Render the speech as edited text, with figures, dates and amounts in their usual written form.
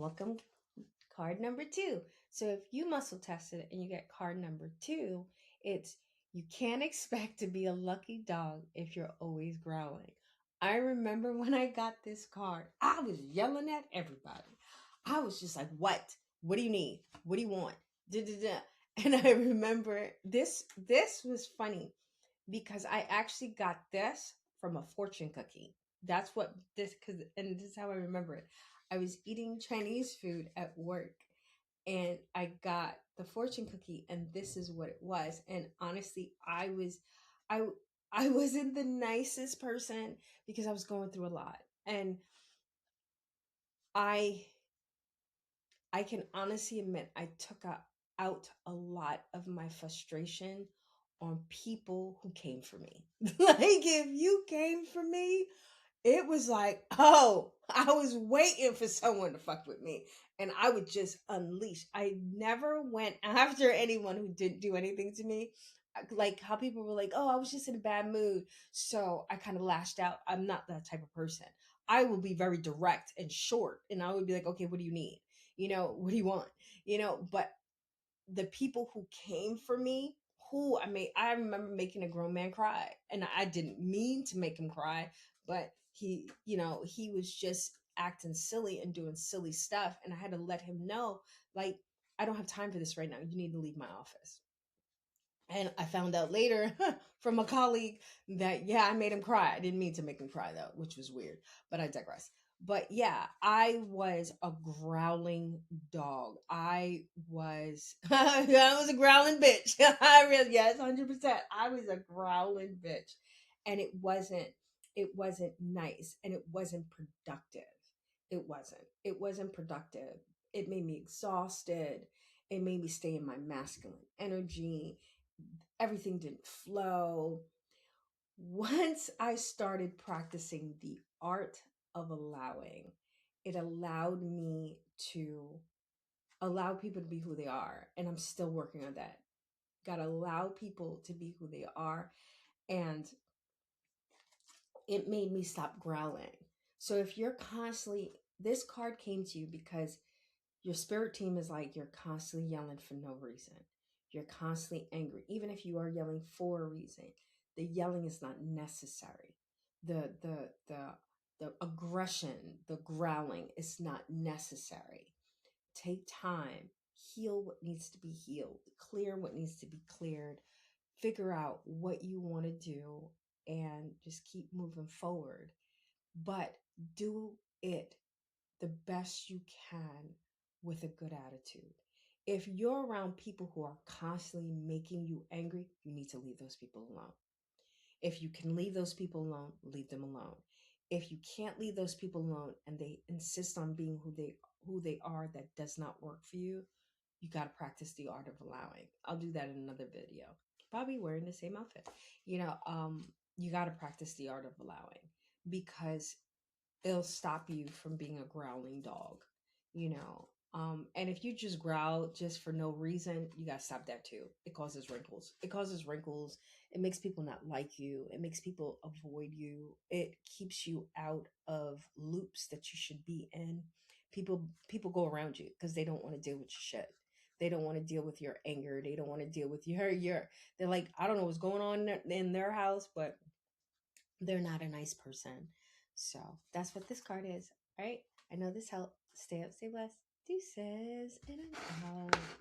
welcome card number 2. So if you muscle tested and you get card number 2, it's you can't expect to be a lucky dog if you're always growling. I remember when I got this card, I was yelling at everybody. I was just like, "What? What do you need? What do you want?" Da, da, da. And I remember this was funny because I actually got this from a fortune cookie. That's what this cuz and this is how I remember it. I was eating Chinese food at work and I got the fortune cookie and this is what it was. And honestly, I I wasn't the nicest person because I was going through a lot. And I I can honestly admit I took out a lot of my frustration on people who came for me. Like if you came for me, it was like, oh, I was waiting for someone to fuck with me. And I would just unleash. I never went after anyone who didn't do anything to me. Like how people were like, oh, I was just in a bad mood. So I kind of lashed out. I'm not that type of person. I will be very direct and short. And I would be like, okay, what do you need? What do you want? But the people who came for me, I remember making a grown man cry. And I didn't mean to make him cry, but he was just acting silly and doing silly stuff. And I had to let him know, like, I don't have time for this right now. You need to leave my office. And I found out later from a colleague that, yeah, I made him cry. I didn't mean to make him cry, though, which was weird. But I digress. But yeah, I was a growling dog. I was a growling bitch. I really, yes, 100%. I was a growling bitch. And it wasn't nice and it wasn't productive. It wasn't productive. It made me exhausted. It made me stay in my masculine energy. Everything didn't flow. Once I started practicing the art of allowing, it allowed me to allow people to be who they are. And I'm still working on that. Got to allow people to be who they are. And it made me stop growling. So if you're constantly, this card came to you because your spirit team is like you're constantly yelling for no reason. You're constantly angry, even if you are yelling for a reason. The yelling is not necessary. The aggression, the growling is not necessary. Take time, heal what needs to be healed, clear what needs to be cleared, figure out what you want to do, and just keep moving forward. But do it the best you can with a good attitude. If you're around people who are constantly making you angry, you need to leave those people alone. If you can leave those people alone, leave them alone. If you can't leave those people alone and they insist on being who they are, that does not work for you, you got to practice the art of allowing. I'll do that in another video. Probably wearing the same outfit. You got to practice the art of allowing because it'll stop you from being a growling dog, you know. And if you just growl just for no reason, you gotta stop that too. It causes wrinkles. It makes people not like you. It makes people avoid you. It keeps you out of loops that you should be in. People go around you because they don't want to deal with your shit. They don't want to deal with your anger. They don't want to deal with your. They're like, I don't know what's going on in their house, but they're not a nice person. So that's what this card is. All right. I know this helped. Stay up, stay blessed. Deuces, and I'm out.